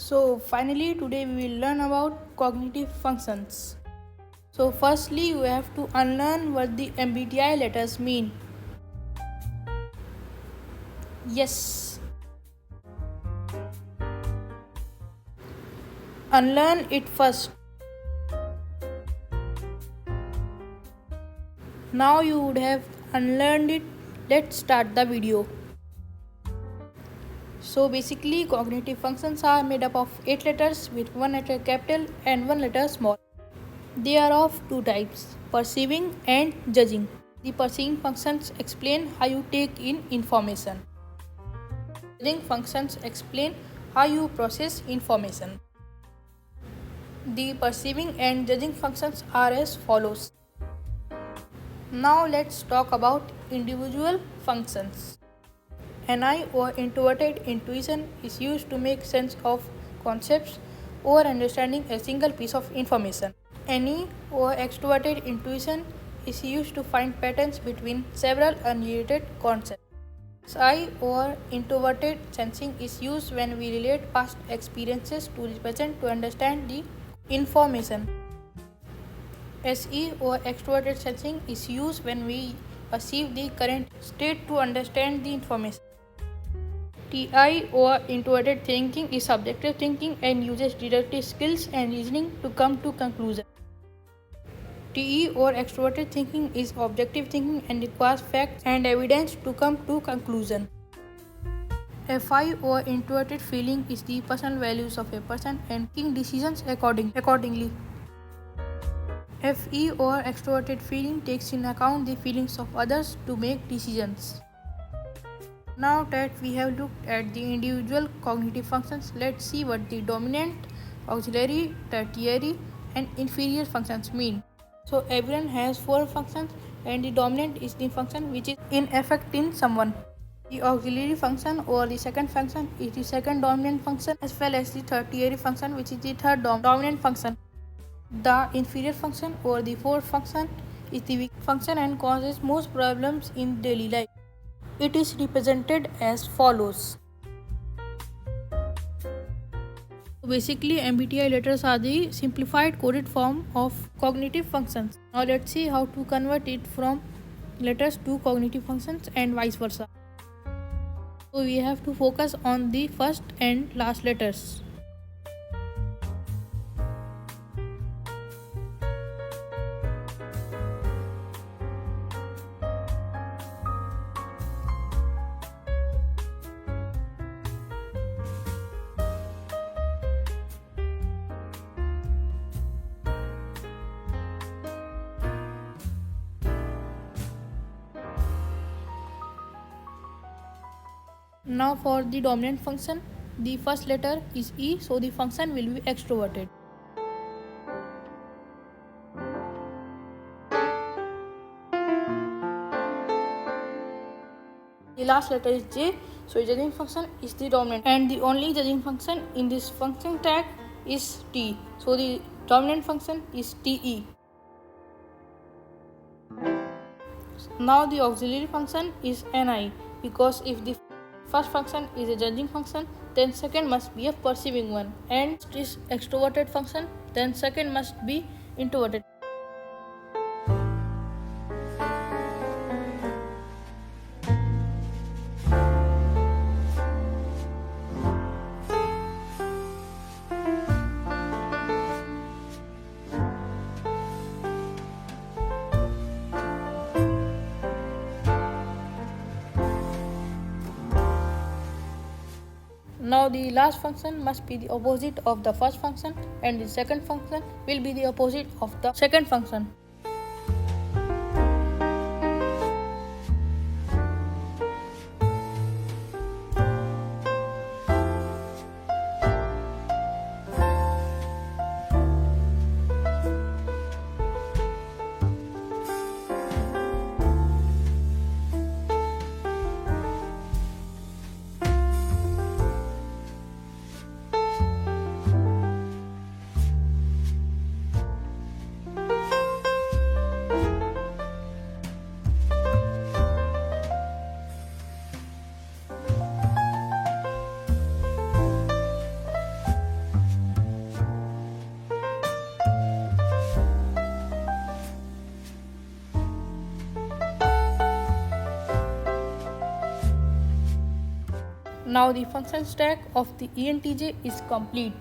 So finally today we will learn about cognitive functions. So firstly we have to unlearn what the MBTI letters mean. Yes. Unlearn it first. Now you would have unlearned it. Let's start the video. So basically cognitive functions are made up of 8 letters with 1 letter capital and 1 letter small. They are of two types, perceiving and judging. The perceiving functions explain how you take in information. Judging functions explain how you process information. The perceiving and judging functions are as follows. Now let's talk about individual functions. NI or introverted intuition is used to make sense of concepts or understanding a single piece of information. NE or extroverted intuition is used to find patterns between several unrelated concepts. SI or introverted sensing is used when we relate past experiences to the present to understand the information. SE or extroverted sensing is used when we perceive the current state to understand the information. TI or introverted thinking is subjective thinking and uses deductive skills and reasoning to come to conclusion. TE or extroverted thinking is objective thinking and requires facts and evidence to come to conclusion. FI or introverted feeling is the personal values of a person and making decisions accordingly. FE or extroverted feeling takes in account the feelings of others to make decisions. Now that we have looked at the individual cognitive functions, let's see what the dominant, auxiliary, tertiary and inferior functions mean. So everyone has 4 functions and the dominant is the function which is in effect in someone. The auxiliary function or the second function is the second dominant function as well as the tertiary function which is the third dominant function. The inferior function or the fourth function is the weak function and causes most problems in daily life. It is represented as follows. Basically, MBTI letters are the simplified coded form of cognitive functions. Now let's see how to convert it from letters to cognitive functions and vice versa. So we have to focus on the first and last letters. Now for the dominant function, the first letter is E, so the function will be extroverted. The last letter is J, so judging function is the dominant and the only judging function in this function tag is T, so the dominant function is TE. Now the auxiliary function is NI, because if the first function is a judging function, then second must be a perceiving one, and this extroverted function, then second must be introverted. Now the last function must be the opposite of the first function and the second function will be the opposite of the second function. Now the function stack of the ENTJ is complete.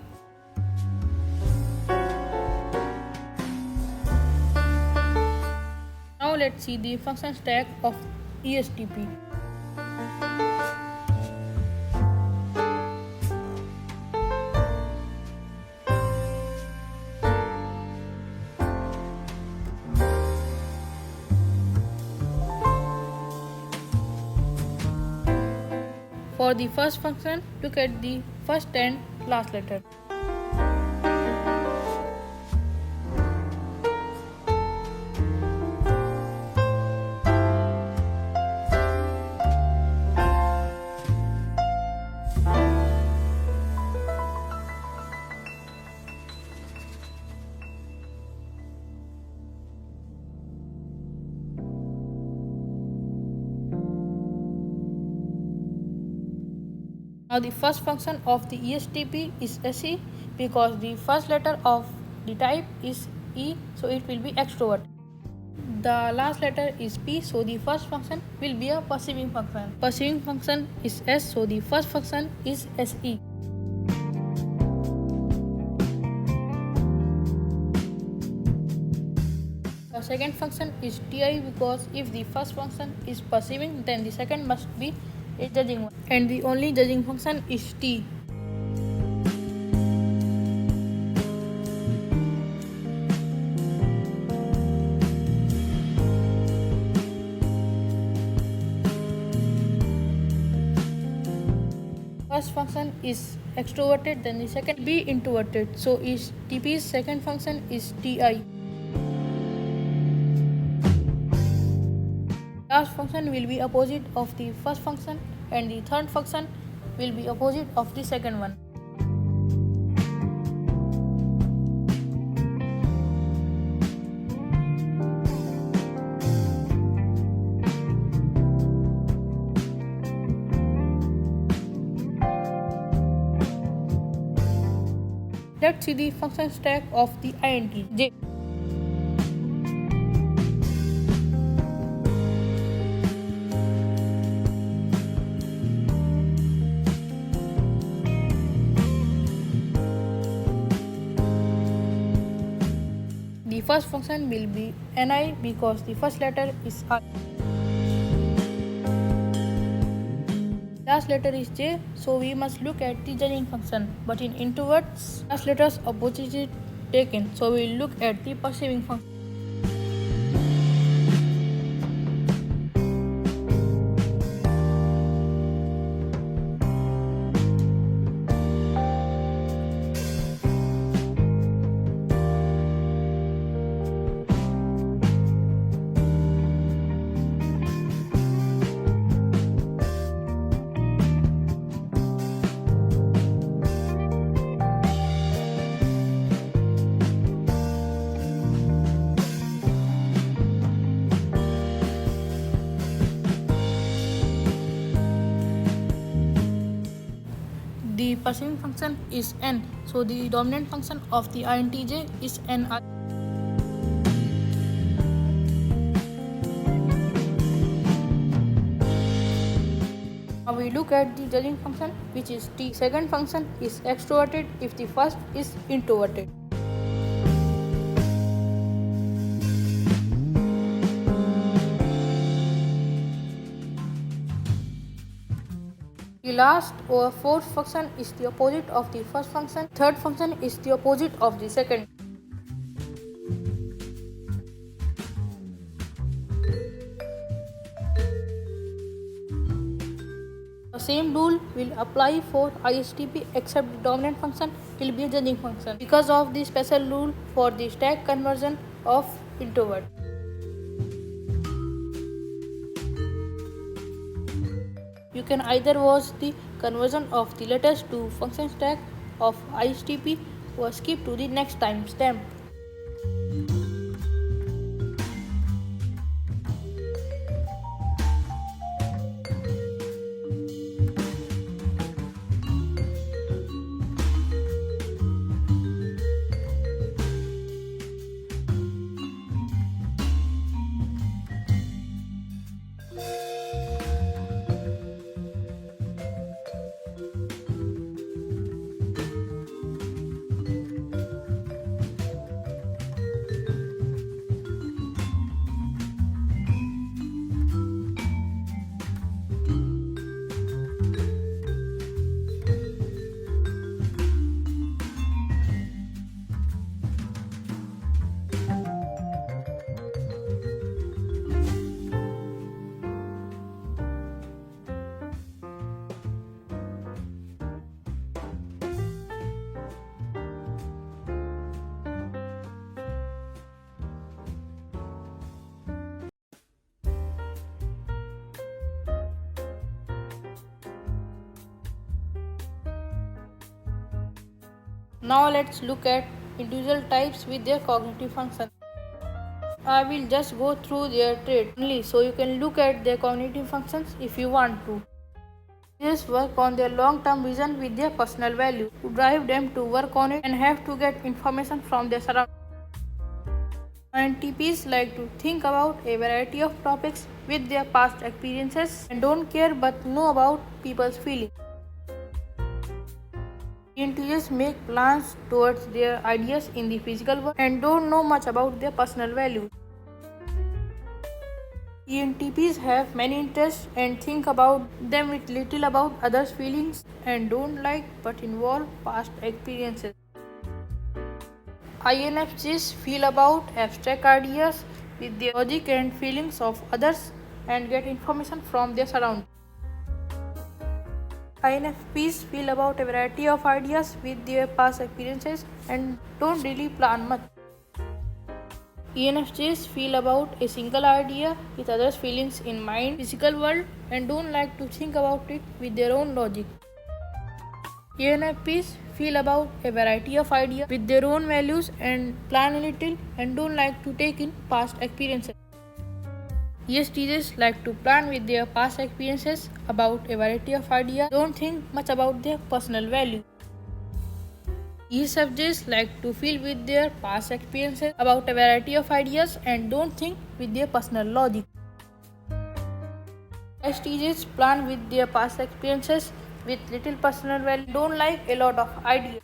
Now let's see the function stack of ESTP. For the first function, look at the first and last letter. Now the first function of the ESTP is SE because the first letter of the type is E, so it will be extrovert. The last letter is P, so the first function will be a perceiving function. Perceiving function is S, so the first function is SE. The second function is TI because if the first function is perceiving, then the second must be a judging one, and the only judging function is T. First function is extroverted, then the second be introverted, so is TP's second function is TI. Last function will be opposite of the first function, and the third function will be opposite of the second one. Let's see the function stack of the INTJ. The first function will be NI because the first letter is I. Last letter is J, so we must look at the judging function. But in introverts, last letters opposite is taken, so we will look at the perceiving function. The perceiving function is N, so the dominant function of the INTJ is NI. Now we look at the judging function, which is T. Second function is extroverted if the first is introverted. The last or fourth function is the opposite of the first function. Third function is the opposite of the second. The same rule will apply for ISTP except the dominant function will be a judging function because of the special rule for the stack conversion of introvert. You can either watch the conversion of the letters to function stack of ISTP or skip to the next timestamp. Now let's look at individual types with their cognitive function. I will just go through their traits only so you can look at their cognitive functions if you want to. These work on their long-term vision with their personal value to drive them to work on it and have to get information from their surroundings. INTPs like to think about a variety of topics with their past experiences and don't care but know about people's feelings. ENTJs make plans towards their ideas in the physical world and don't know much about their personal values. ENTPs have many interests and think about them with little about others' feelings and don't like but involve past experiences. INFJs feel about abstract ideas with their logic and feelings of others and get information from their surroundings. INFPs feel about a variety of ideas with their past experiences and don't really plan much. ENFJs feel about a single idea with others' feelings in mind, physical world and don't like to think about it with their own logic. ENFPs feel about a variety of ideas with their own values and plan a little and don't like to take in past experiences. ESTJs like to plan with their past experiences about a variety of ideas, don't think much about their personal values. ESFJs like to feel with their past experiences about a variety of ideas and don't think with their personal logic. ISTJs plan with their past experiences with little personal value, don't like a lot of ideas.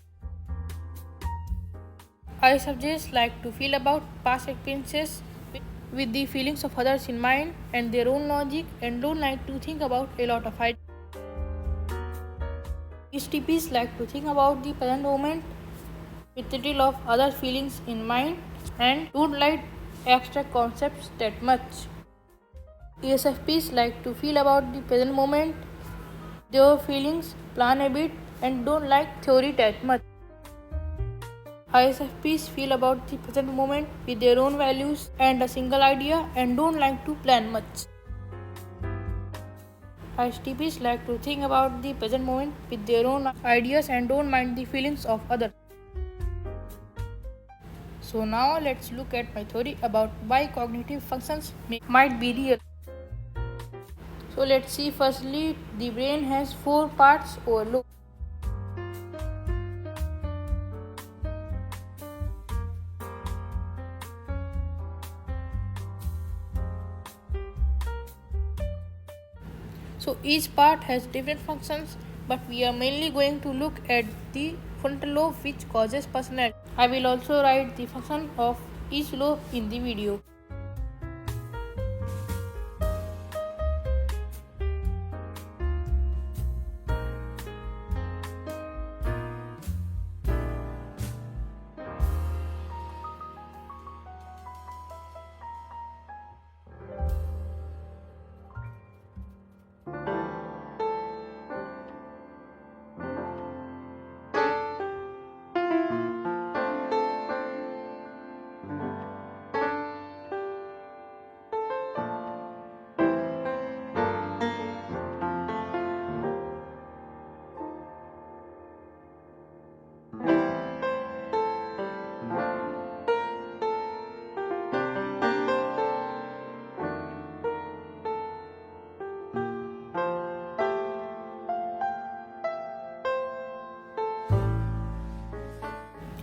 ISFJs like to feel about past experiences with the feelings of others in mind and their own logic and don't like to think about a lot of ideas. ESTPs like to think about the present moment with little of other feelings in mind and don't like abstract concepts that much. ESFPs like to feel about the present moment, their feelings, plan a bit and don't like theory that much. ISFPs feel about the present moment with their own values and a single idea and don't like to plan much. ISTPs like to think about the present moment with their own ideas and don't mind the feelings of others. So now let's look at my theory about why cognitive functions might be real. So let's see, firstly, the brain has 4 parts or lobes. So each part has different functions, but we are mainly going to look at the frontal lobe which causes personality. I will also write the function of each lobe in the video.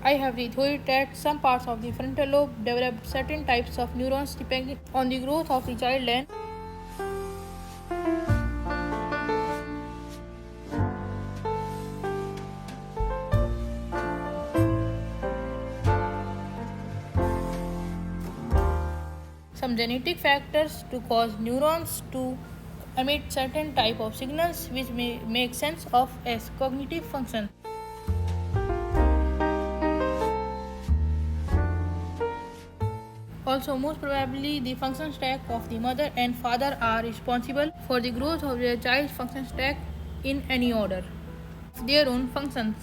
I have the theory that some parts of the frontal lobe develop certain types of neurons depending on the growth of the child and some genetic factors to cause neurons to emit certain type of signals which may make sense of as cognitive function. Also, most probably the function stack of the mother and father are responsible for the growth of their child's function stack in any order of their own functions.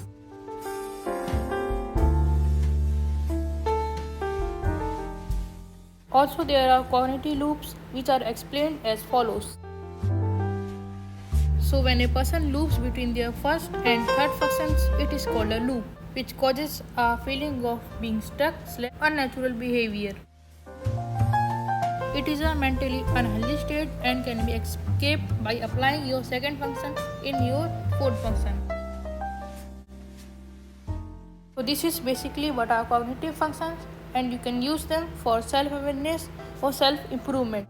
Also, there are cognitive loops which are explained as follows. So, when a person loops between their first and third functions, it is called a loop. which causes a feeling of being stuck / unnatural behavior. It is a mentally unhealthy state and can be escaped by applying your second function in your fourth function. So this is basically what are cognitive functions, and you can use them for self-awareness or self-improvement.